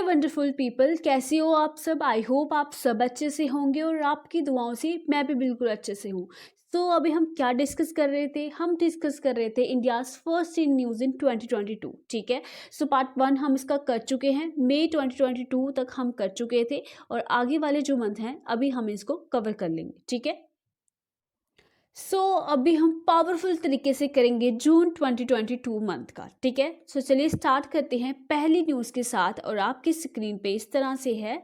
Wonderful people, कैसे हो आप सब? आई होप आप सब अच्छे से होंगे और आपकी दुआओं से मैं भी बिल्कुल अच्छे से हूँ। तो अभी हम क्या डिस्कस कर रहे थे? हम डिस्कस कर रहे थे इंडियाज़ फर्स्ट इन न्यूज़ इन 2022। ठीक है, सो पार्ट 1 हम इसका कर चुके हैं, मई 2022 तक हम कर चुके थे और आगे वाले जो मंथ हैं अभी हम इसको कवर कर लेंगे। ठीक है, अभी हम पावरफुल तरीके से करेंगे जून 2022 मंथ का। ठीक है, चलिए स्टार्ट करते हैं पहली न्यूज़ के साथ और आपकी स्क्रीन पे इस तरह से है,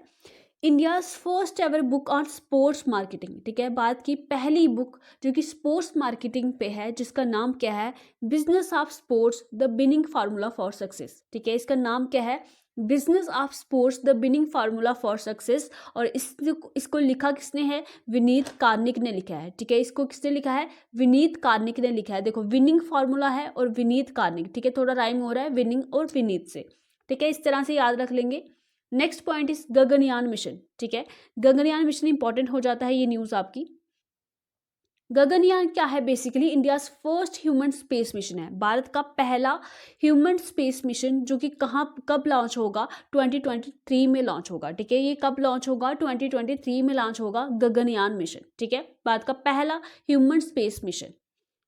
India's first ever book on sports marketing. ठीक है, बात की पहली बुक जो कि स्पोर्ट्स मार्केटिंग पे है, जिसका नाम क्या है? Business of sports the binning formula for success. ठीक है, इसका नाम क्या है? Business of sports the binning formula for success. और इसको लिखा किसने है? विनीत कार्निक ने लिखा है। ठीक है, इसको किसने लिखा है? विनीत कार्निक ने लिखा है। देखो, विनिंग फार्मूला है और विनीत कार्निक। ठीक है, थोड़ा राइम हो रहा है विनिंग और विनीत से। ठीक है, इस तरह से याद रख लेंगे। Next point is Gaganyaan mission. ठीक है, गगनयान मिशन इंपॉर्टेंट हो जाता है ये न्यूज़ आपकी। गगनयान क्या है? Basically India's first human space mission है, भारत का पहला ह्यूमन स्पेस मिशन, जो कि कहाँ कब लॉन्च होगा? 2023 में लॉन्च होगा। ठीक है, ये कब लॉन्च होगा? 2023 में लॉन्च होगा गगनयान मिशन। ठीक है, भारत का पहला human space mission.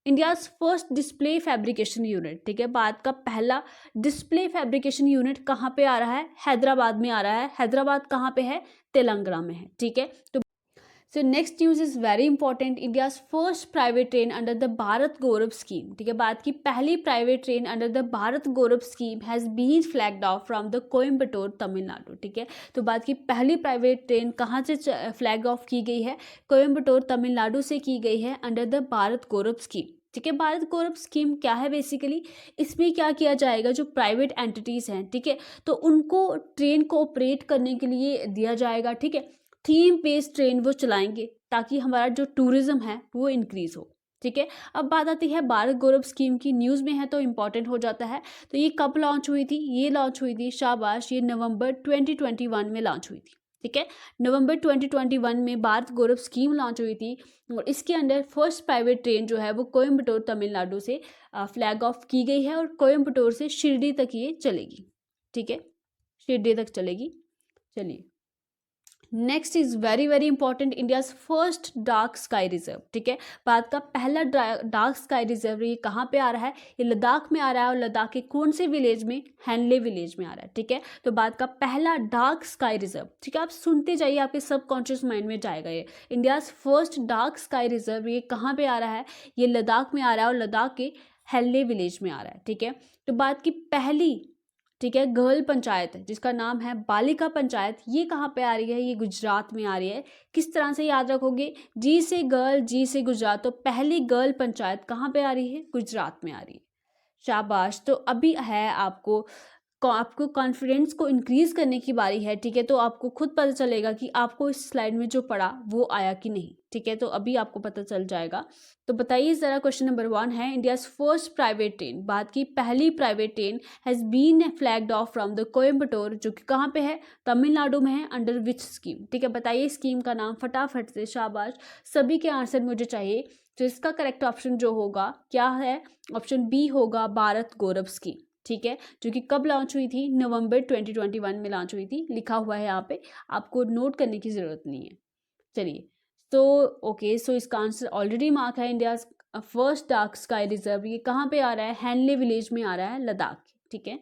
India's first display fabrication unit. ठीक है, भारत का पहला डिस्प्ले फैब्रिकेशन यूनिट कहाँ पे आ रहा है? हैदराबाद में आ रहा है। हैदराबाद कहाँ पे है? तेलंगाना में है। ठीक है, तो next news is very important, India's first private train under the Bharat Gaurav scheme. ठीक है, भारत की पहली private train under the Bharat Gaurav scheme has been flagged off from the Coimbatore Tamil Nadu. ठीक है, तो भारत की पहली प्राइवेट ट्रेन कहाँ से फ्लैग ऑफ की गई है? कोयम्बटूर तमिलनाडु से की गई है under the Bharat Gaurav scheme. ठीक है, भारत गौरव स्कीम क्या है? बेसिकली इसमें क्या किया जाएगा? जो प्राइवेट एंटिटीज़ हैं, ठीक है, तो उनको ट्रेन को ऑपरेट करने के लिए दिया जाएगा। ठीक है, थीम बेस्ड ट्रेन वो चलाएंगे ताकि हमारा जो टूरिज्म है वो इंक्रीज हो। ठीक है, अब बात आती है भारत गौरव स्कीम की। न्यूज़ में है तो इम्पॉर्टेंट हो जाता है। तो ये कब लॉन्च हुई थी? ये लॉन्च हुई थी, शाबाश, ये नवंबर 2021 में लॉन्च हुई थी। ठीक है, नवंबर 2021 में भारत गौरव स्कीम लॉन्च हुई थी और इसके अंडर फर्स्ट प्राइवेट ट्रेन जो है वो कोयम्बटूर तमिलनाडु से फ्लैग ऑफ की गई है और कोयम्बटूर से शिरडी तक ये चलेगी। ठीक है, शिरडी तक चलेगी। चलिए, next is very very important, India's first dark sky reserve. ठीक है, भारत का पहला डार्क स्काई रिजर्व ये कहाँ पे आ रहा है? ये लद्दाख में आ रहा है और लद्दाख के कौन से विलेज में? हैनले विलेज में आ रहा है। ठीक है, तो भारत का पहला डार्क स्काई रिजर्व। ठीक है, आप सुनते जाइए, आपके सबकॉन्शियस माइंड में जाएगा ये। India's first dark sky reserve ये कहाँ पे आ रहा है? ये लद्दाख में आ रहा है और लद्दाख के हैनले विलेज में आ रहा है। ठीक है, तो भारत की पहली, ठीक है, गर्ल पंचायत जिसका नाम है बालिका पंचायत, ये कहाँ पे आ रही है? ये गुजरात में आ रही है। किस तरह से याद रखोगे? जी से गर्ल, जी से गुजरात, तो पहली गर्ल पंचायत कहाँ पे आ रही है? गुजरात में आ रही है। शाबाश, तो अभी है आपको कॉन्फिडेंस को इंक्रीज करने की बारी है। ठीक है, तो आपको खुद पता चलेगा कि आपको इस स्लाइड में जो पढ़ा वो आया कि नहीं। ठीक है, तो अभी आपको पता चल जाएगा। तो बताइए ज़रा, क्वेश्चन नंबर 1 है, India's first private train, Bharat की पहली private train has been flagged off from the Coimbatore, जो कि कहाँ पे है? तमिलनाडु में है। Under which scheme? ठीक है, बताइए स्कीम का नाम फटाफट से। शाबाश, सभी के आंसर मुझे चाहिए। तो इसका करेक्ट ऑप्शन जो होगा क्या है? ऑप्शन बी होगा, भारत गौरव स्कीम। ठीक है, जो कि कब लॉन्च हुई थी? नवंबर 2021 में लॉन्च हुई थी। लिखा हुआ है यहाँ पे, आपको नोट करने की ज़रूरत नहीं है। चलिए, तो ओके, सो इसका आंसर ऑलरेडी मार्क है। India first dark sky reserve ये कहाँ पे आ रहा है? हैनले विलेज में आ रहा है, लद्दाख। ठीक है,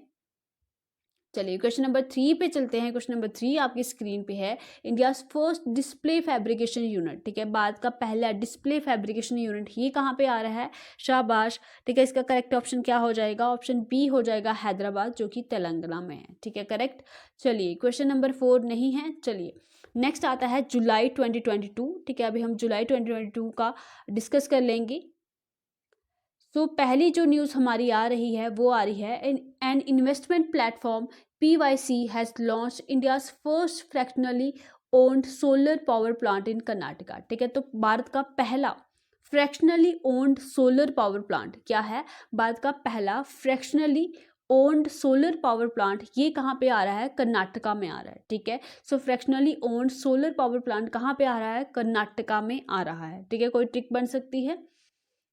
चलिए क्वेश्चन नंबर 3 पे चलते हैं। क्वेश्चन नंबर 3 आपकी स्क्रीन पे है, India first display fabrication unit. ठीक है, भारत का पहला डिस्प्ले फैब्रिकेशन यूनिट ये कहाँ पे आ रहा है? शाबाश, ठीक है, इसका करेक्ट ऑप्शन क्या हो जाएगा? ऑप्शन बी हो जाएगा, हैदराबाद, जो कि तेलंगाना में है। ठीक है, करेक्ट। चलिए, क्वेश्चन नंबर 4 नहीं है। चलिए, नेक्स्ट आता है जुलाई 2022। ठीक है, अभी हम जुलाई 2022 का डिस्कस कर लेंगे। सो पहली जो न्यूज़ हमारी आ रही है वो आ रही है, an investment platform PYC has launched India's first fractionally owned solar power plant in Karnataka. ठीक है, तो भारत का पहला fractionally owned solar power plant क्या है? भारत का पहला fractionally owned solar power plant ये कहाँ पे आ रहा है? कर्नाटका में आ रहा है। ठीक है, सो फ्रैक्शनली ओन्ड सोलर पावर प्लांट कहाँ पे आ रहा है? कर्नाटका में आ रहा है। ठीक है, कोई ट्रिक बन सकती है?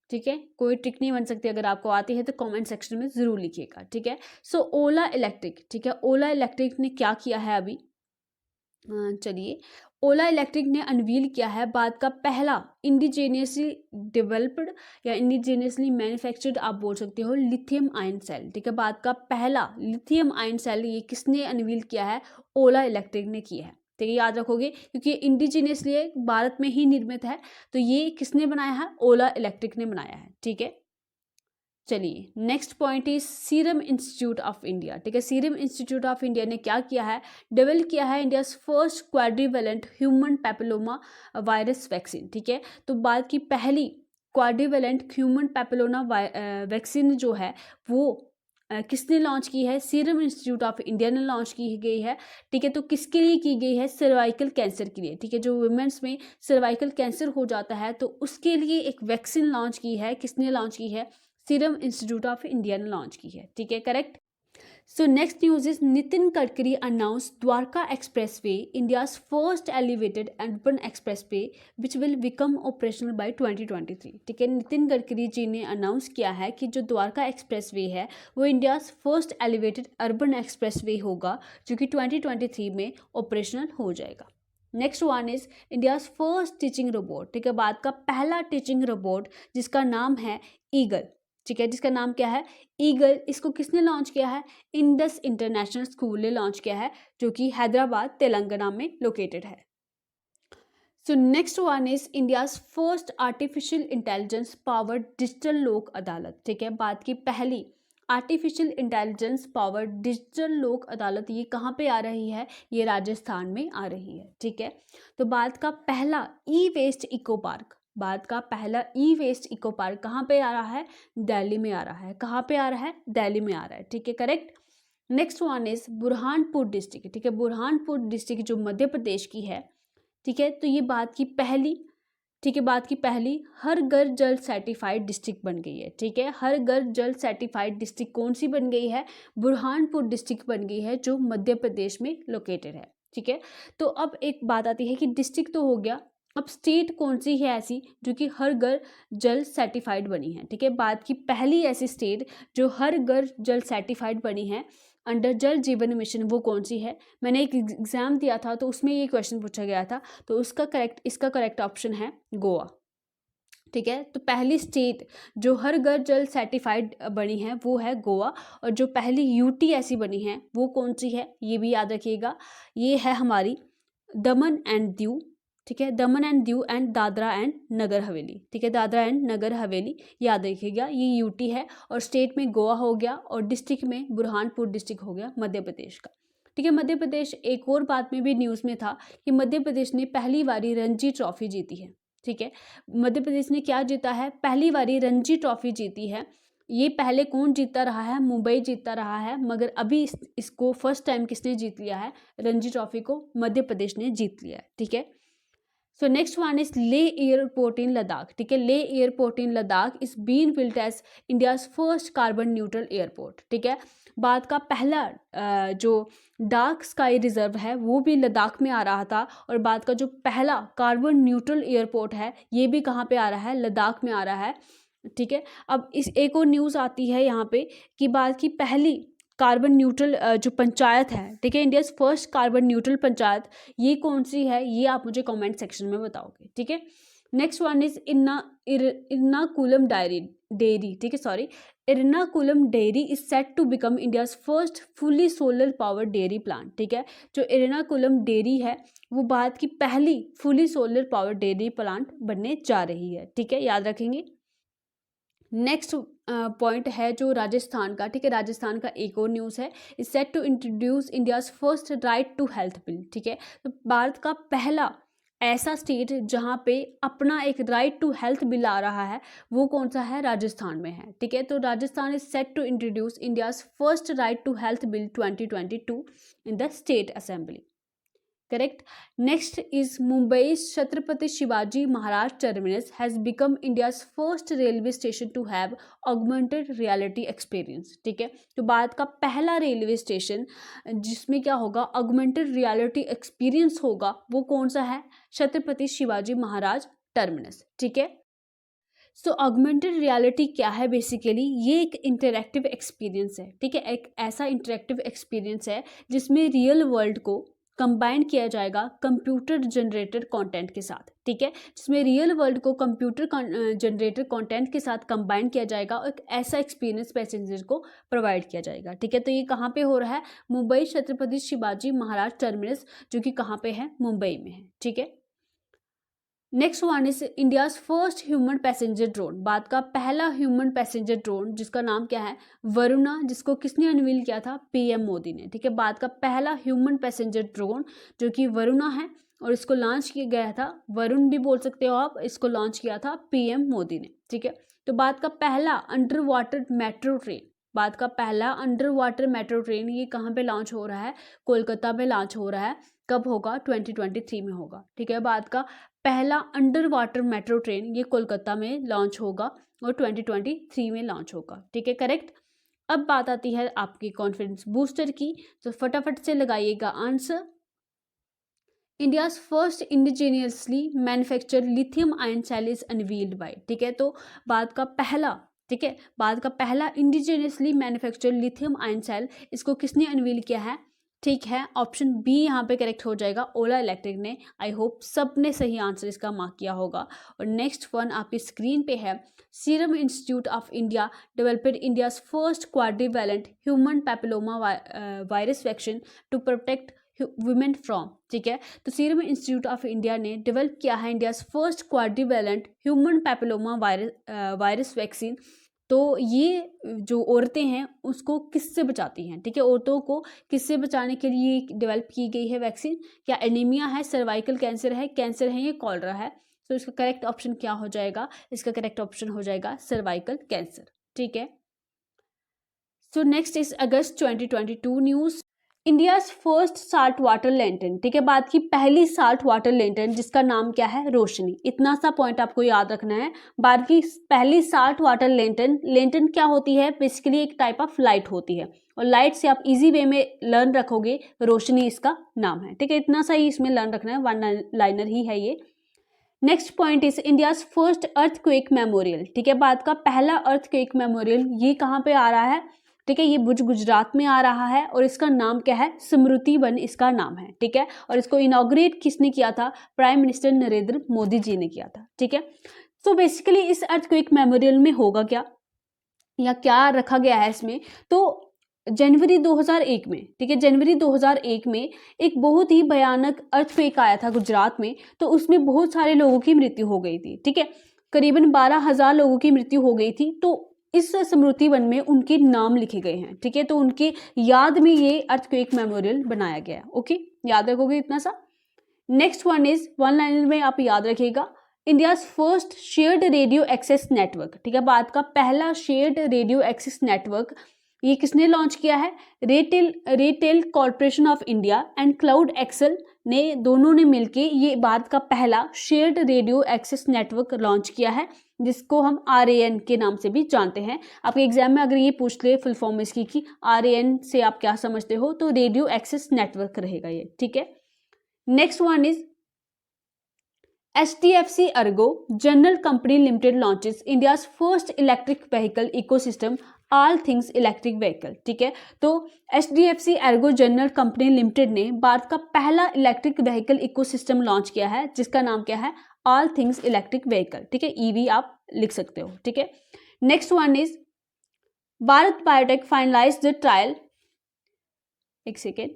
ठीक है, कोई ट्रिक नहीं बन सकती, अगर आपको आती है तो कमेंट सेक्शन में ज़रूर लिखिएगा। ठीक है, सो ओला इलेक्ट्रिक, ठीक है, ओला इलेक्ट्रिक ने क्या किया है अभी, चलिए, ओला इलेक्ट्रिक ने अनवील किया है भारत का पहला इंडिजीनियसली डेवलप्ड या इंडिजीनियसली मैन्युफैक्चर्ड, आप बोल सकते हो, लिथियम आयन सेल। ठीक है, भारत का पहला लिथियम आयन सेल, ये किसने अनवील किया है, ओला इलेक्ट्रिक ने किया है। ठीक है, याद रखोगे क्योंकि इंडिजीनियसली भारत में ही निर्मित है, तो ये किसने बनाया है, ओला इलेक्ट्रिक ने बनाया है। ठीक है, चलिए, next point is serum institute of India. ठीक है, सीरम इंस्टीट्यूट ऑफ इंडिया ने क्या किया है, डेवलप किया है India's first quadrivalent human papilloma virus vaccine. ठीक है, तो भारत की पहली क्वाड्रीवेलेंट ह्यूमन पैपिलोमा वैक्सीन जो है वो किसने लॉन्च की है, सीरम इंस्टीट्यूट ऑफ इंडिया ने लॉन्च की गई है। ठीक है, तो किसके लिए की गई है, सर्वाइकल कैंसर के लिए। ठीक है, जो वुमेन्स में सर्वाइकल कैंसर हो जाता है तो उसके लिए एक वैक्सीन लॉन्च की है, किसने लॉन्च की है, सीरम इंस्टीट्यूट ऑफ इंडिया ने लॉन्च की है। ठीक है, correct. So next news is Nitin Gadkari announce Dwarka expressway, India's first elevated urban expressway which will become operational by 2023। ठीक है, नितिन गडकरी जी ने अनाउंस किया है कि जो द्वारका एक्सप्रेसवे है वो India's first elevated urban expressway होगा, जो कि 2023 में ऑपरेशनल हो जाएगा। Next one is India's first teaching robot. ठीक है, भारत का पहला टीचिंग रोबोट जिसका नाम है ईगल। ठीक है, जिसका नाम क्या है, ईगल। इसको किसने लॉन्च किया है, इंडस इंटरनेशनल स्कूल ने लॉन्च किया है, जो कि हैदराबाद तेलंगाना में लोकेटेड है। So next one is India's first artificial intelligence powered digital लोक अदालत। ठीक है, भारत की पहली आर्टिफिशियल इंटेलिजेंस पावर्ड डिजिटल लोक अदालत, ये कहाँ पे आ रही है, ये राजस्थान में आ रही है। ठीक है, तो भारत का पहला ई वेस्ट इको पार्क, भारत का पहला ई वेस्ट इको पार्क कहाँ पे आ रहा है, दिल्ली में आ रहा है। कहाँ पे आ रहा है, दिल्ली में आ रहा है। ठीक है, correct. Next one is Burhanpur district. ठीक है, बुरहानपुर डिस्ट्रिक्ट जो मध्य प्रदेश की है। ठीक है, तो ये भारत की पहली, ठीक है, भारत की पहली हर घर जल सर्टिफाइड डिस्ट्रिक्ट बन गई है। ठीक है, हर घर जल सर्टिफाइड डिस्ट्रिक्ट कौन सी बन गई है, बुरहानपुर डिस्ट्रिक्ट बन गई है, जो मध्य प्रदेश में लोकेटेड है। ठीक है, तो अब एक बात आती है कि डिस्ट्रिक्ट तो हो गया, अब स्टेट कौन सी है ऐसी जो कि हर घर जल सर्टिफाइड बनी है। ठीक है, भारत की पहली ऐसी स्टेट जो हर घर जल सर्टिफाइड बनी है अंडर जल जीवन मिशन, वो कौन सी है। मैंने एक एग्जाम दिया था तो उसमें ये क्वेश्चन पूछा गया था, तो इसका करेक्ट ऑप्शन है गोवा। ठीक है, तो पहली स्टेट जो हर घर जल सर्टिफाइड बनी है वो है गोवा, और जो पहली यूटी ऐसी बनी है वो कौन सी है, ये भी याद रखिएगा, ये है हमारी दमन एंड दीव। ठीक है, Daman and Diu and Dadra and Nagar Haveli. ठीक है, दादरा एंड नगर हवेली, याद रखिएगा, ये यूटी है, और स्टेट में गोवा हो गया, और डिस्ट्रिक्ट में बुरहानपुर डिस्ट्रिक्ट हो गया मध्य प्रदेश का। ठीक है, मध्य प्रदेश एक और बात में भी न्यूज़ में था कि मध्य प्रदेश ने पहली बारी रणजी ट्रॉफी जीती है। ठीक है, मध्य प्रदेश ने क्या जीता है, पहली बारी रणजी ट्रॉफी जीती है। ये पहले कौन जीतता रहा है, मुंबई जीतता रहा है, मगर अभी इसको फर्स्ट टाइम किसने जीत लिया है, रणजी ट्रॉफी को मध्य प्रदेश ने जीत लिया है। ठीक है, so next one is Leh airport in Ladakh. ठीक है, Leh airport in Ladakh is been built as India's first carbon neutral airport. ठीक है, भारत का पहला जो डार्क स्काई रिजर्व है वो भी लद्दाख में आ रहा था, और भारत का जो पहला कार्बन न्यूट्रल एयरपोर्ट है ये भी कहाँ पे आ रहा है, लद्दाख में आ रहा है। ठीक है, अब इस एक और न्यूज़ आती है यहाँ पे कि भारत की पहली कार्बन न्यूट्रल जो पंचायत है, ठीक है, India's first carbon neutral panchayat, ये कौन सी है, ये आप मुझे कमेंट सेक्शन में बताओगे। ठीक है, next one is Ernakulam dairy. ठीक है, sorry, Ernakulam dairy is set to become India's first fully solar power dairy plant. ठीक है, जो इरनाकुलम डेयरी है वो भारत की पहली fully solar power dairy plant बनने जा रही है। ठीक है, याद रखेंगे। नेक्स्ट पॉइंट है जो राजस्थान का। ठीक है, राजस्थान का एक और न्यूज़ है, is set to introduce India's first right to health bill. ठीक है, तो भारत का पहला ऐसा स्टेट जहाँ पे अपना एक राइट टू हेल्थ बिल आ रहा है वो कौन सा है, राजस्थान में है। ठीक है, तो Rajasthan is set to introduce India's first right to health bill 2022 in the state assembly. Correct. Next is Mumbai's Chhatrapati Shivaji Maharaj Terminus has become India's first railway station to have augmented reality experience. ठीक है, तो भारत का पहला railway station जिसमें क्या होगा, augmented reality experience होगा, वो कौन सा है, छत्रपति शिवाजी महाराज टर्मिनस। ठीक है, सो ऑगमेंटेड रियलिटी क्या है बेसिकली, ये एक इंटरैक्टिव एक्सपीरियंस है, ठीक है। एक ऐसा इंटरैक्टिव एक्सपीरियंस है जिसमें रियल वर्ल्ड को कंबाइन किया जाएगा कंप्यूटर जनरेटेड कंटेंट के साथ, ठीक है। जिसमें रियल वर्ल्ड को कंप्यूटर जनरेटेड कंटेंट के साथ कंबाइन किया जाएगा और एक ऐसा एक्सपीरियंस पैसेंजर को प्रोवाइड किया जाएगा, ठीक है। तो ये कहाँ पे हो रहा है, मुंबई छत्रपति शिवाजी महाराज टर्मिनस, जो कि कहाँ पे है, मुंबई में है, ठीक है। Next one is India's first human passenger drone. Bharat का पहला ह्यूमन पैसेंजर ड्रोन जिसका नाम क्या है, वरुणा, जिसको किसने अनवील किया था, पीएम मोदी ने, ठीक है। भारत का पहला ह्यूमन पैसेंजर ड्रोन जो कि वरुणा है और इसको लॉन्च किया गया था, वरुण भी बोल सकते हो आप, इसको लॉन्च किया था पीएम मोदी ने, ठीक है। तो भारत का पहला under water metro train, Bharat का पहला अंडर वाटर मेट्रो ट्रेन, ये कहाँ पे लॉन्च हो रहा है, कोलकाता में लॉन्च हो रहा है। कब होगा, 2023 में होगा, ठीक है। भारत का पहला अंडर वाटर मेट्रो ट्रेन ये कोलकाता में लॉन्च होगा और 2023 में लॉन्च होगा, ठीक है, करेक्ट। अब बात आती है आपकी कॉन्फिडेंस बूस्टर की, तो फटाफट से लगाइएगा answer. India's first indigenously manufacture lithium ion cell is unveiled by, ठीक है। तो भारत का पहला, ठीक है, भारत का पहला indigenously manufacture lithium ion cell, इसको किसने अनवील किया है, ठीक है, ऑप्शन बी यहाँ पे करेक्ट हो जाएगा, ओला इलेक्ट्रिक ने। आई होप सब ने सही आंसर इसका मार्क किया होगा। और नेक्स्ट वन आपकी स्क्रीन पे है, serum institute of India developed India's first quadrivalent human papilloma virus vaccine to protect women from, ठीक है। तो सीरम इंस्टीट्यूट ऑफ इंडिया ने डेवलप किया है India's first quadrivalent human papilloma virus vaccine. तो ये जो औरतें हैं उसको किससे बचाती हैं, ठीक है, औरतों को किससे बचाने के लिए डेवलप की गई है वैक्सीन, क्या एनीमिया है, सर्वाइकल कैंसर है, ये कॉलरा है। तो इसका करेक्ट ऑप्शन क्या हो जाएगा, इसका करेक्ट ऑप्शन हो जाएगा सर्वाइकल कैंसर, ठीक है। So next is August 2022 news, India's first salt water lantern, ठीक है, भारत की पहली साल्ट वाटर लैंटर्न जिसका नाम क्या है, रोशनी। इतना सा पॉइंट आपको याद रखना है, भारत की पहली साल्ट वाटर लैंटर्न। लैंटर्न क्या होती है, बेसिकली एक टाइप ऑफ लाइट होती है, और लाइट से आप इजी वे में लर्न रखोगे, रोशनी इसका नाम है, ठीक है। इतना सा ही इसमें लर्न रखना है, वन लाइनर ही है ये। Next point is India's first earthquake memorial, ठीक है, भारत का पहला अर्थक्वेक मेमोरियल, ये कहाँ पे आ रहा है, ठीक है, ये भुज गुजरात में आ रहा है और इसका नाम क्या है, स्मृति वन इसका नाम है, ठीक है। और इसको इनॉग्रेट किसने किया था, प्राइम मिनिस्टर नरेंद्र मोदी जी ने किया था, ठीक है। तो बेसिकली इस अर्थक्वेक मेमोरियल में होगा क्या, या क्या रखा गया है इसमें, तो जनवरी 2001 में, ठीक है, जनवरी 2001 में एक बहुत ही भयानक अर्थक्वेक आया था गुजरात में, तो उसमें बहुत सारे लोगों की मृत्यु हो गई थी, ठीक है, करीबन 12,000 लोगों की मृत्यु हो गई थी। तो इस स्मृति वन में उनके नाम लिखे गए हैं, ठीक है, तो उनके याद में ये अर्थक्वेक मेमोरियल बनाया गया है, ओके, याद रखोगे इतना सा। Next one is one liner में आप याद रखिएगा, India's first shared radio access network, ठीक है, भारत का पहला शेयर्ड रेडियो एक्सेस नेटवर्क, ये किसने लॉन्च किया है, RailTel Corporation of India and Cloud Excel ने, दोनों ने मिलके ये भारत का पहला shared radio access network launch किया है, जिसको हम RAN के नाम से भी जानते हैं। आपके एग्जाम में अगर ये पूछ ले फुल फॉर्म इसकी कि RAN से आप क्या समझते हो, तो रेडियो एक्सेस नेटवर्क रहेगा ये, ठीक है। Next one is HDFC Ergo general company limited launches India's first electric vehicle ecosystem all things electric vehicle, ठीक है। तो HDFC Ergo general company limited ने भारत का पहला इलेक्ट्रिक व्हीकल इकोसिस्टम लॉन्च किया है, जिसका नाम क्या है, ऑल थिंग्स इलेक्ट्रिक व्हीकल, ठीक है, EV आप लिख सकते हो, ठीक है। Next one is Bharat Biotech finalise the trial, एक second,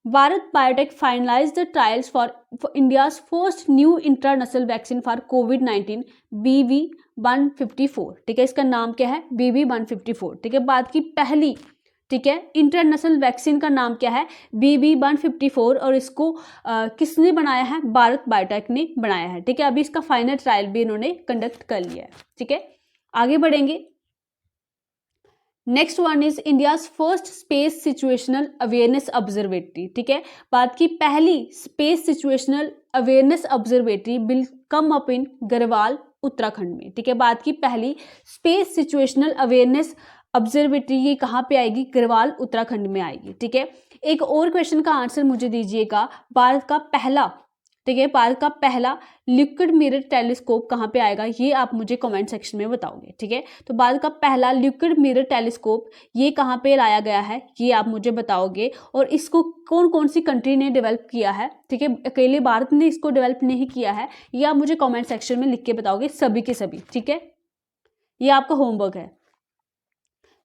Bharat Biotech finalise the trials for India's first new international vaccine for कोविड-19 BV154, ठीक है, इसका नाम क्या है, BV154, ठीक है, भारत की पहली, ठीक है, इंटरनेशनल वैक्सीन का नाम क्या है, BV154, और इसको किसने बनाया है, भारत बायोटेक ने बनाया है, ठीक है। अभी इसका फाइनल ट्रायल भी इन्होंने कंडक्ट कर लिया है, ठीक है। आगे बढ़ेंगे, next one is India's first space situational awareness observatory, ठीक है, भारत की पहली space situational awareness observatory will come up in Garhwal Uttarakhand में, ठीक है, भारत की पहली स्पेस सिचुएशनल अवेयरनेस ऑब्जर्वेटरी ये कहाँ पे आएगी, गढ़वाल उत्तराखंड में आएगी, ठीक है। एक और क्वेश्चन का आंसर मुझे दीजिएगा, भारत का पहला, ठीक है, भारत का पहला लिक्विड मिरर टेलीस्कोप कहाँ पे आएगा, ये आप मुझे कमेंट सेक्शन में बताओगे। ठीक है, तो भारत का पहला लिक्विड मिरर टेलीस्कोप ये कहाँ पे लाया गया है, ये आप मुझे बताओगे। और इसको कौन कौन सी कंट्री ने डेवलप किया है, ठीक है, अकेले भारत ने इसको डेवलप नहीं किया है, ये आप मुझे कमेंट सेक्शन में लिख के बताओगे सभी के सभी। ठीक है, ये आपका होमवर्क है।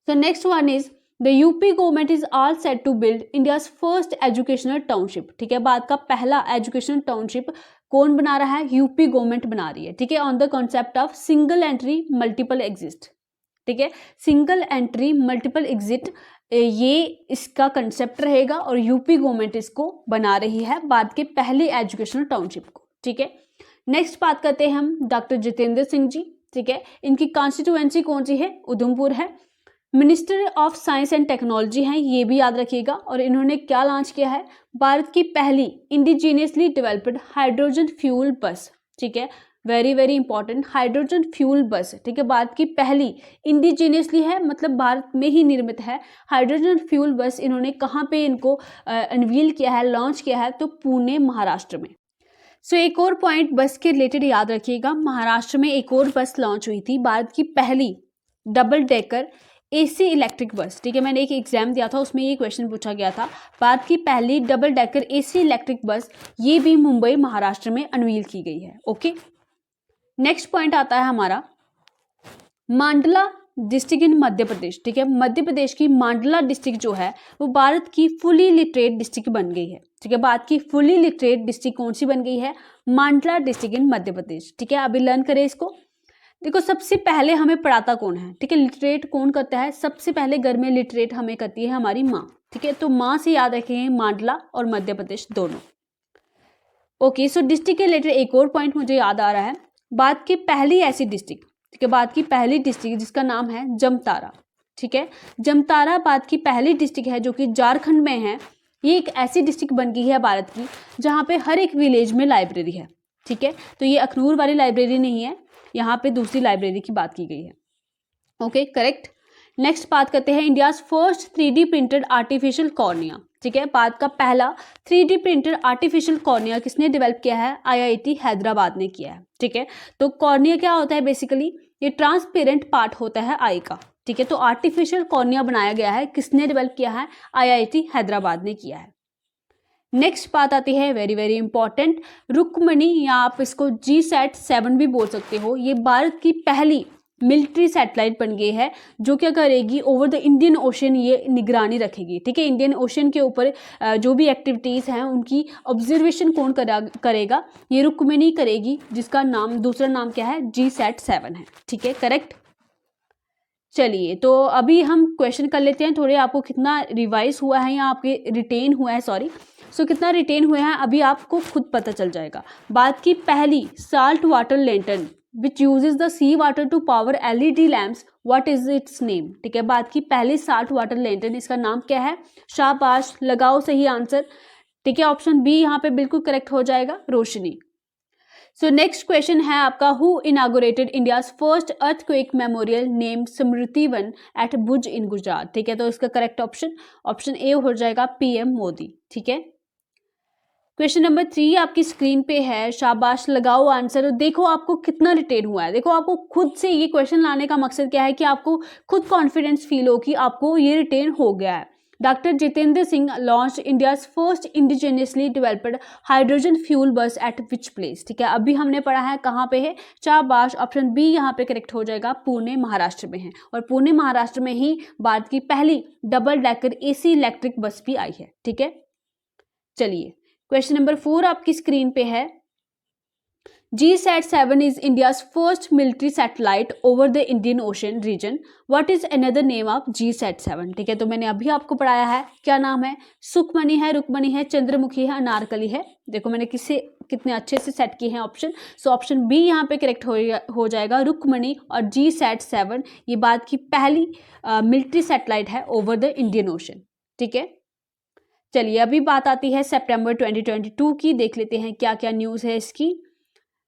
So next one is the UP government is all set to build India's first educational township। ठीक है, भारत का पहला एजुकेशनल टाउनशिप कौन बना रहा है, यूपी गवर्नमेंट बना रही है। ठीक है, on the concept of single entry multiple exit. ठीक है, सिंगल एंट्री मल्टीपल एग्जिट ये इसका कंसेप्ट रहेगा और यूपी गवर्नमेंट इसको बना रही है भारत के पहले एजुकेशनल टाउनशिप को। ठीक है, नेक्स्ट बात करते हैं हम डॉक्टर जितेंद्र सिंह जी। ठीक है, इनकी कॉन्स्टिट्यूएंसी कौन सी है, उधमपुर है। Minister of science and technology हैं, ये भी याद रखिएगा। और इन्होंने क्या लॉन्च किया है, भारत की पहली इंडिजीनियसली डेवलप्ड हाइड्रोजन फ्यूल बस। ठीक है, very very important, hydrogen fuel बस। ठीक है, भारत की पहली इंडिजीनियसली है, मतलब भारत में ही निर्मित है हाइड्रोजन फ्यूल बस। इन्होंने कहाँ पे इनको अनवील किया है, लॉन्च किया है, तो पुणे महाराष्ट्र में। सो एक और पॉइंट बस के रिलेटेड याद रखिएगा, महाराष्ट्र में एक और बस लॉन्च हुई थी, भारत की पहली double decker AC electric bus. ठीक है, मैंने एक एग्जाम दिया था, उसमें ये क्वेश्चन पूछा गया था, भारत की पहली double decker AC electric bus, ये भी मुंबई महाराष्ट्र में अनवील की गई है। ओके, नेक्स्ट पॉइंट आता है हमारा मांडला डिस्ट्रिक्ट इन मध्य प्रदेश। ठीक है, मध्य प्रदेश की मांडला डिस्ट्रिक्ट जो है वो भारत की फुली लिटरेट डिस्ट्रिक्ट बन गई है। ठीक है, भारत की फुली लिटरेट डिस्ट्रिक्ट कौन सी बन गई है, मांडला डिस्ट्रिक्ट इन मध्य प्रदेश। ठीक है, अभी लर्न करें इसको। देखो, सबसे पहले हमें पढ़ाता कौन है, ठीक है, लिटरेट कौन करता है, सबसे पहले घर में लिटरेट हमें करती है हमारी माँ। ठीक है, तो माँ से याद रखें मांडला और मध्य प्रदेश दोनों। ओके, सो डिस्ट्रिक्ट के रिलेटेड एक और पॉइंट मुझे याद आ रहा है, भारत की पहली ऐसी डिस्ट्रिक्ट, ठीक है, भारत की पहली डिस्ट्रिक्ट जिसका नाम है जमतारा। ठीक है, जमतारा भारत की पहली डिस्ट्रिक्ट है जो कि झारखंड में है। ये एक ऐसी डिस्ट्रिक्ट बन गई है भारत की जहाँ पे हर एक विलेज में लाइब्रेरी है। ठीक है, तो ये अखनूर वाली लाइब्रेरी नहीं है, यहाँ पे दूसरी लाइब्रेरी की बात की गई है। Okay, correct. नेक्स्ट बात करते हैं India's first 3D printed artificial cornea. ठीक है, भारत का पहला 3D प्रिंटेड आर्टिफिशियल कॉर्निया किसने डेवलप किया है, IIT हैदराबाद ने किया है। ठीक है, तो कॉर्निया क्या होता है, बेसिकली ये ट्रांसपेरेंट पार्ट होता है आई का। ठीक है, तो आर्टिफिशियल कॉर्निया बनाया गया है, किसने डेवलप किया है, IIT हैदराबाद ने किया है। नेक्स्ट बात आती है वेरी वेरी इंपॉर्टेंट, रुक्मणी, या आप इसको GSAT-7 भी बोल सकते हो। ये भारत की पहली मिलिट्री सैटेलाइट बन गई है जो क्या करेगी, ओवर द इंडियन ओशन ये निगरानी रखेगी। ठीक है, इंडियन ओशन के ऊपर जो भी एक्टिविटीज़ हैं उनकी ऑब्जर्वेशन कौन करेगा, ये रुक्मणी करेगी, जिसका नाम, दूसरा नाम क्या है, GSAT-7 है। ठीक है, करेक्ट। चलिए, तो अभी हम क्वेश्चन कर लेते हैं थोड़े, आपको कितना रिवाइज हुआ है या आपके रिटेन हुआ है, सॉरी, सो कितना रिटेन हुआ है अभी आपको खुद पता चल जाएगा। भारत की पहली salt water lantern which uses the sea water to power LED lamps, what is its name. ठीक है, भारत की पहली साल्ट वाटर लैंटर्न, इसका नाम क्या है, शाबाश, लगाओ सही आंसर। ठीक है, ऑप्शन बी यहाँ पे बिल्कुल करेक्ट हो जाएगा, रोशनी। सो नेक्स्ट क्वेश्चन है आपका, who inaugurated India's first earthquake memorial name Smriti Van at Bhuj in Gujarat. ठीक है, तो इसका करेक्ट ऑप्शन ए हो जाएगा, PM मोदी। ठीक है, क्वेश्चन नंबर 3 आपकी स्क्रीन पे है, शाबाश, लगाओ आंसर। देखो आपको कितना रिटेन हुआ है, देखो आपको खुद से ये क्वेश्चन लाने का मकसद क्या है कि आपको खुद कॉन्फिडेंस फील हो कि आपको ये रिटेन हो गया है। Doctor Jitendra Singh launch India's first indigenously developed hydrogen fuel बस एट विच प्लेस। ठीक है, अभी हमने पढ़ा है कहाँ पे है, शाबाश, ऑप्शन बी यहाँ पे करेक्ट हो जाएगा, पुणे महाराष्ट्र में है। और पुणे महाराष्ट्र में ही भारत की पहली double decker AC electric bus भी आई है। ठीक है, चलिए क्वेश्चन नंबर 4 आपकी स्क्रीन पे है, GSAT-7 is India's first military satellite over the Indian Ocean region. What is another name of GSAT-7? ठीक है, तो मैंने अभी आपको पढ़ाया है, क्या नाम है, सुखमणि है, रुक्मणी है, चंद्रमुखी है, अनारकली है। देखो मैंने कितने अच्छे से सेट किए हैं ऑप्शन। सो ऑप्शन बी यहाँ पे करेक्ट हो जाएगा, रुक्मणी। और GSAT-7 ये भारत की पहली मिलिट्री सैटेलाइट है ओवर द इंडियन ओशन। ठीक है, चलिए अभी बात आती है सितंबर 2022 की, देख लेते हैं क्या क्या न्यूज़ है इसकी।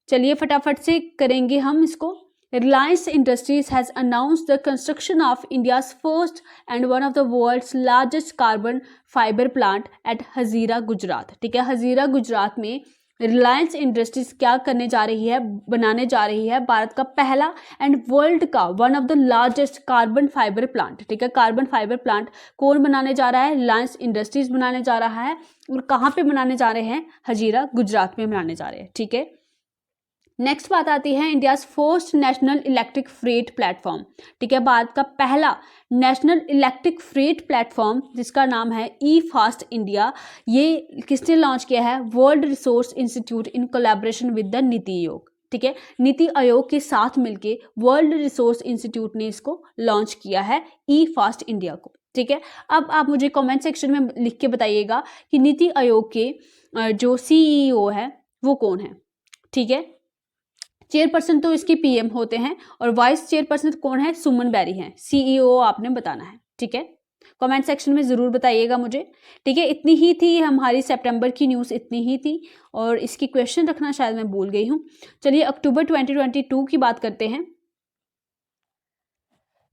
चलिए फटाफट से करेंगे हम इसको। Reliance Industries has announced the construction of India's first and one of the world's largest carbon fibre plant at Hazira Gujarat. ठीक है, हजीरा गुजरात में रिलायंस इंडस्ट्रीज क्या करने जा रही है, बनाने जा रही है भारत का पहला एंड वर्ल्ड का one of the largest carbon fibre plant. ठीक है, कार्बन फाइबर प्लांट कौन बनाने जा रहा है? रिलायंस इंडस्ट्रीज बनाने जा रहा है। और कहाँ पे बनाने जा रहे हैं? हजीरा, गुजरात में बनाने जा रहे हैं। ठीक है, नेक्स्ट बात आती है India's first national electric freight platform. ठीक है, भारत का पहला नेशनल इलेक्ट्रिक फ्रेट प्लेटफॉर्म जिसका नाम है ई फास्ट इंडिया, ये किसने लॉन्च किया है? World resource institute in collaboration with the NITI Aayog. ठीक है, नीति आयोग के साथ मिलके वर्ल्ड रिसोर्स इंस्टीट्यूट ने इसको लॉन्च किया है, ई फास्ट इंडिया को। ठीक है, अब आप मुझे कमेंट सेक्शन में लिख के बताइएगा कि नीति आयोग के जो सीईओ है वो कौन है। ठीक है, चेयरपर्सन तो इसके पीएम होते हैं और वाइस चेयरपर्सन कौन है? सुमन बैरी हैं। सीईओ आपने बताना है। ठीक है, कमेंट सेक्शन में ज़रूर बताइएगा मुझे। ठीक है, इतनी ही थी हमारी सितंबर की न्यूज़, इतनी ही थी। और इसकी क्वेश्चन रखना शायद मैं भूल गई हूँ। चलिए अक्टूबर 2022 की बात करते हैं।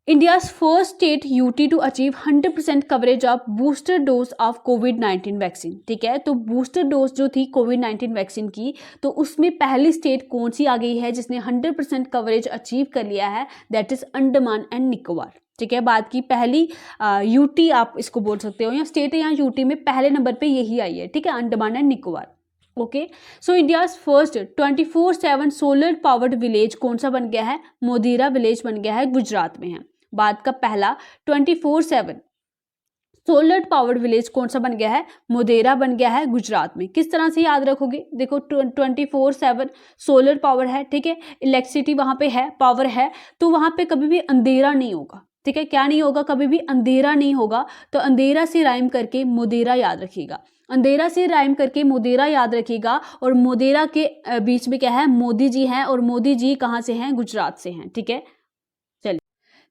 India's first state UT to achieve 100% coverage of booster dose of covid vaccine. ठीक है, तो बूस्टर डोज जो थी कोविड-19 वैक्सीन की, तो उसमें पहली स्टेट कौन सी आ गई है जिसने 100% कवरेज अचीव कर लिया है? That is Andaman and Nicobar. ठीक है, बात की पहली यूटी आप इसको बोल सकते हो, या स्टेट या यूटी में पहले नंबर पे यही आई है। ठीक है, Andaman and Nicobar. Okay, so India's first 24/7 solar powered village कौन सा बन गया है? मोधेरा विलेज बन गया है, गुजरात में है। भारत का पहला 24/7 सोलर पावर्ड विलेज कौन सा बन गया है? मोधेरा बन गया है, गुजरात में। किस तरह से याद रखोगे? देखो 24/7 सोलर पावर है। ठीक है, इलेक्ट्रिसिटी वहां पे है, पावर है, तो वहां पे कभी भी अंधेरा नहीं होगा। ठीक है, क्या नहीं होगा? कभी भी अंधेरा नहीं होगा। तो अंधेरा से राइम करके मोधेरा याद रखिएगा, अंधेरा से राइम करके मोधेरा याद रखिएगा। और मोधेरा के बीच में क्या है? मोदी जी हैं, और मोदी जी कहाँ से हैं? गुजरात से हैं। ठीक है,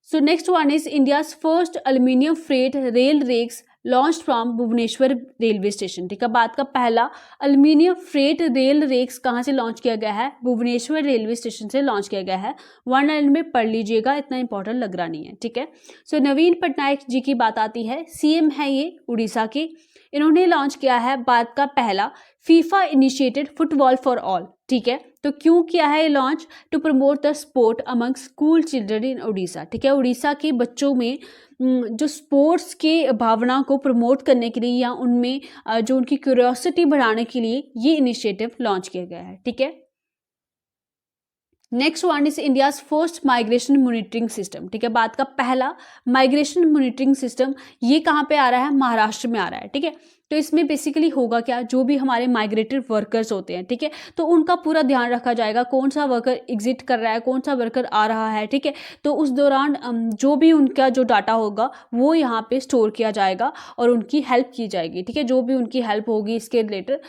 so next one is India's first aluminium freight rail rakes launch from Bhubaneswar railway station. ठीक है, भारत का पहला अल्मीनियम फ्रेट रेल रेक्स कहाँ से लॉन्च किया गया है? भुवनेश्वर रेलवे स्टेशन से लॉन्च किया गया है। वन लाइन में पढ़ लीजिएगा, इतना इंपॉर्टेंट लग रहा नहीं है। ठीक है, सो नवीन पटनायक जी की बात आती है, सीएम है ये उड़ीसा के। इन्होंने लॉन्च किया है भारत का पहला FIFA initiated football for all. ठीक है, तो क्यों किया है ये launch? To promote the sport among school children in Orissa. ठीक है, उड़ीसा के बच्चों में जो स्पोर्ट्स के भावना को प्रमोट करने के लिए या उनमें जो उनकी क्यूरियोसिटी बढ़ाने के लिए ये इनिशिएटिव लॉन्च किया गया है। ठीक है, next one is India's first migration monitoring system. ठीक है, भारत का पहला माइग्रेशन मॉनिटरिंग सिस्टम, ये कहाँ पे आ रहा है? महाराष्ट्र में आ रहा है। ठीक है, तो इसमें बेसिकली होगा क्या? जो भी हमारे माइग्रेटेड वर्कर्स होते हैं, ठीक है, तो उनका पूरा ध्यान रखा जाएगा, कौन सा वर्कर एग्जिट कर रहा है, कौन सा वर्कर आ रहा है। ठीक है, तो उस दौरान जो भी उनका जो डाटा होगा वो यहाँ पे स्टोर किया जाएगा और उनकी हेल्प की जाएगी। ठीक है, जो भी उनकी हेल्प होगी इसके रिलेटेड,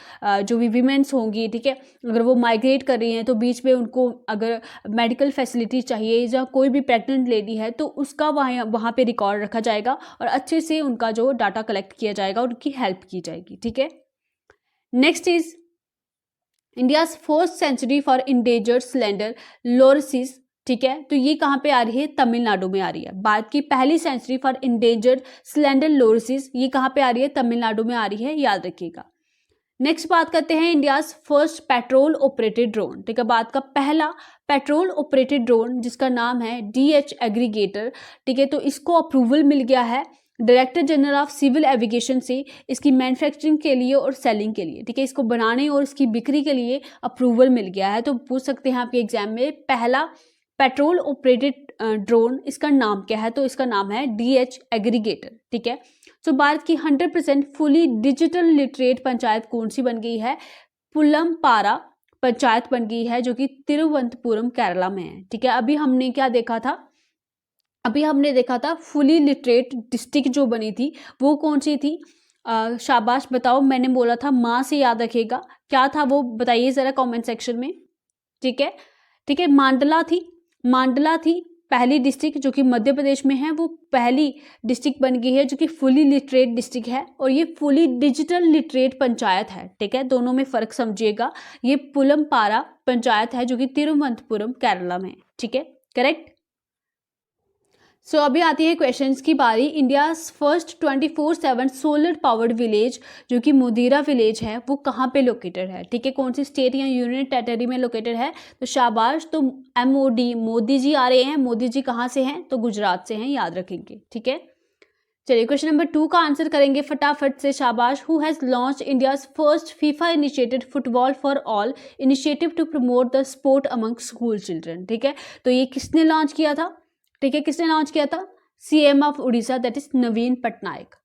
जो भी वीमेंस होंगी, ठीक है, अगर वो माइग्रेट कर रही हैं तो बीच में उनको अगर मेडिकल फैसिलिटी चाहिए या कोई भी प्रेग्नेंट लेडी है तो उसका वहाँ पे रिकॉर्ड रखा जाएगा और अच्छे से उनका जो डाटा कलेक्ट किया जाएगा, उनकी हेल्प की जाएगी। ठीक है, next is India's first sanctuary for endangered slender lorises. ठीक है, तो ये कहाँ पे आ रही है? तमिलनाडु में आ रही है। भारत की पहली सेंचुरी फॉर इंडेंजर्ड स्लेंडर लोरसिस, ये कहाँ पे आ रही है? तमिलनाडु में आ रही है, याद रखिएगा। नेक्स्ट बात करते हैं India's first petrol operated drone. ठीक है, भारत का पहला पेट्रोल ऑपरेटेड ड्रोन जिसका नाम है DH एग्रीगेटर। ठीक है, तो इसको अप्रूवल मिल गया है डायरेक्टर जनरल ऑफ सिविल एविगेशन से इसकी मैन्युफैक्चरिंग के लिए और सेलिंग के लिए। ठीक है, इसको बनाने और इसकी बिक्री के लिए अप्रूवल मिल गया है। तो पूछ सकते हैं आपके एग्जाम में, पहला पेट्रोल ऑपरेटेड ड्रोन इसका नाम क्या है? तो इसका नाम है DH एग्रीगेटर। ठीक है, तो भारत की 100% फुली डिजिटल लिटरेट पंचायत कौन सी बन गई है? पुलमपारा पंचायत बन गई है, जो कि तिरुवनंतपुरम केरला में है। ठीक है, अभी हमने क्या देखा था? अभी हमने देखा था फुली लिटरेट डिस्ट्रिक्ट जो बनी थी वो कौन सी थी? शाबाश, बताओ, मैंने बोला था माँ से याद रखेगा, क्या था वो बताइए ज़रा कमेंट सेक्शन में। ठीक है, ठीक है, मांडला थी, मांडला थी पहली डिस्ट्रिक्ट जो कि मध्य प्रदेश में है, वो पहली डिस्ट्रिक्ट बन गई है जो कि फुली लिटरेट डिस्ट्रिक्ट है, और ये फुली डिजिटल लिटरेट पंचायत है। ठीक है, दोनों में फ़र्क समझिएगा। ये पुलमपारा पंचायत है जो कि तिरुवनंतपुरम केरला में है। ठीक है, करेक्ट। सो अभी आती है क्वेश्चंस की बारी। India first 24/7 solar powered village जो कि मोधेरा विलेज है वो कहाँ पे लोकेटेड है, ठीक है, कौन सी स्टेट या यूनियन टेरिटरी में लोकेटेड है? तो शाबाश, तो MOD मोदी जी आ रहे हैं। मोदी जी कहाँ से हैं? तो गुजरात से हैं, याद रखेंगे, ठीक है। चलिए क्वेश्चन नंबर 2 का आंसर करेंगे फटाफट से, शाबाश। Who has launch India's first FIFA initiated football for all initiative to promote the sport among school children, ठीक है। तो ये किसने लॉन्च किया था, ठीक है, किसने लॉन्च किया था? CM of Orissa, that is Naveen Patnaik.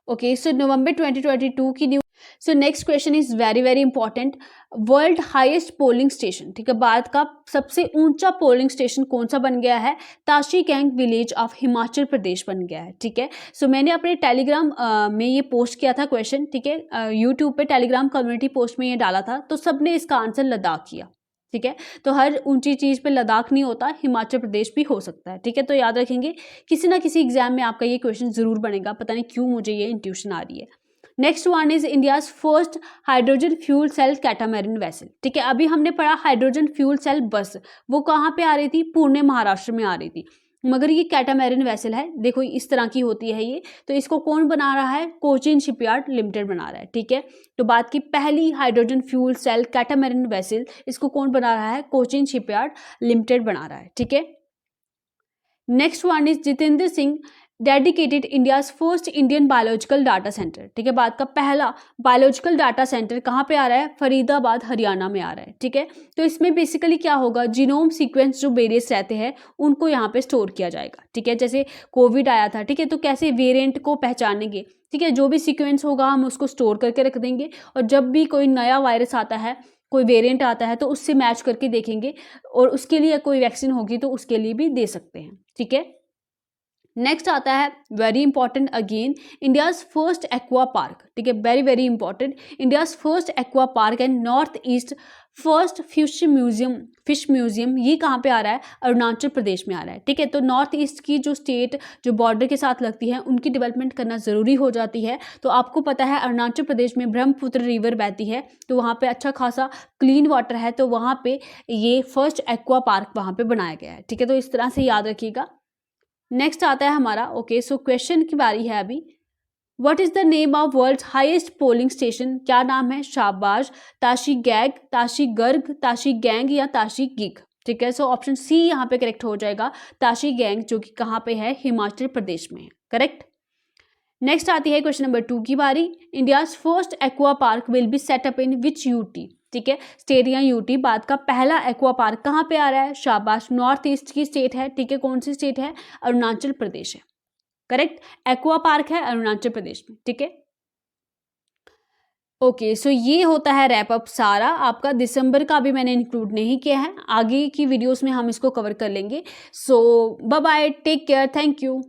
Okay, so नवंबर 2022 की news. So next question is very very important. World highest polling station, ठीक है, भारत का सबसे ऊंचा पोलिंग स्टेशन कौन सा बन गया है? Tashigang village of Himachal Pradesh बन गया है, ठीक है। सो मैंने अपने टेलीग्राम में ये पोस्ट किया था क्वेश्चन, ठीक है, यूट्यूब पे टेलीग्राम कम्युनिटी पोस्ट में ये डाला था, तो सबने इसका आंसर लद्दाख किया, ठीक है। तो हर ऊंची चीज पे लद्दाख नहीं होता, हिमाचल प्रदेश भी हो सकता है, ठीक है। तो याद रखेंगे, किसी ना किसी एग्जाम में आपका ये क्वेश्चन जरूर बनेगा, पता नहीं क्यों मुझे ये इंट्यूशन आ रही है। Next one is India's first hydrogen fuel cell catamaran vessel, ठीक है। अभी हमने पढ़ा हाइड्रोजन फ्यूल सेल बस, वो कहाँ पे आ रही थी? पुणे महाराष्ट्र में आ रही थी। मगर ये कैटामैरिन वेसल है, देखो इस तरह की होती है ये। तो इसको कौन बना रहा है? कोचिन शिपयार्ड लिमिटेड बना रहा है, ठीक है। तो बात की पहली hydrogen fuel cell catamaran vessel, इसको कौन बना रहा है? कोचिन शिपयार्ड लिमिटेड बना रहा है, ठीक है। Next one is Jitendra Singh dedicated India's first Indian biological data centre, ठीक है। भारत का पहला बायोलॉजिकल डाटा सेंटर कहाँ पे आ रहा है? फरीदाबाद हरियाणा में आ रहा है, ठीक है। तो इसमें बेसिकली क्या होगा? जीनोम सीक्वेंस जो वेरिएंट्स रहते हैं उनको यहाँ पे स्टोर किया जाएगा, ठीक है। जैसे कोविड आया था, ठीक है, तो कैसे वेरिएंट को पहचानेंगे, ठीक है, जो भी सीक्वेंस होगा हम उसको स्टोर करके रख देंगे, और जब भी कोई नया वायरस आता है, कोई वेरिएंट आता है, तो उससे मैच करके देखेंगे, और उसके लिए कोई वैक्सीन होगी तो उसके लिए भी दे सकते हैं, ठीक है। नेक्स्ट आता है very important again, India's first aqua park, ठीक है, very very important. India's first aqua park and north east first fish museum ये कहाँ पे आ रहा है? अरुणाचल प्रदेश में आ रहा है, ठीक है। तो नॉर्थ ईस्ट की जो स्टेट जो बॉर्डर के साथ लगती है उनकी डेवलपमेंट करना ज़रूरी हो जाती है। तो आपको पता है अरुणाचल प्रदेश में ब्रह्मपुत्र रिवर बहती है, तो वहाँ पे अच्छा खासा क्लीन वाटर है, तो वहाँ पे ये फर्स्ट एक्वा पार्क वहाँ पे बनाया गया है, ठीक है। तो इस तरह से याद रखिएगा। नेक्स्ट आता है हमारा, ओके, सो क्वेश्चन की बारी है अभी। What is the name of world highest polling station, क्या नाम है? शाबाश, ताशी गैग, ताशी गर्ग, ताशी गैंग या ताशी गिग, ठीक है। सो ऑप्शन सी यहाँ पे करेक्ट हो जाएगा, ताशी गैंग, जो कि कहाँ पे है? हिमाचल प्रदेश में है, करेक्ट। नेक्स्ट आती है क्वेश्चन नंबर 2 की बारी। India's first aqua park will be set up in which UT, ठीक है, स्टेट या यूटी। भारत का पहला एक्वा पार्क कहाँ पे आ रहा है? शाबाश, नॉर्थ ईस्ट की स्टेट है, ठीक है। कौन सी स्टेट है? अरुणाचल प्रदेश है, करेक्ट। एक्वा पार्क है अरुणाचल प्रदेश में, ठीक है। ओके, सो ये होता है रैप अप सारा आपका। दिसंबर का भी मैंने इंक्लूड नहीं किया है, आगे की वीडियोस में हम इसको कवर कर लेंगे। So bye bye, take care, thank you.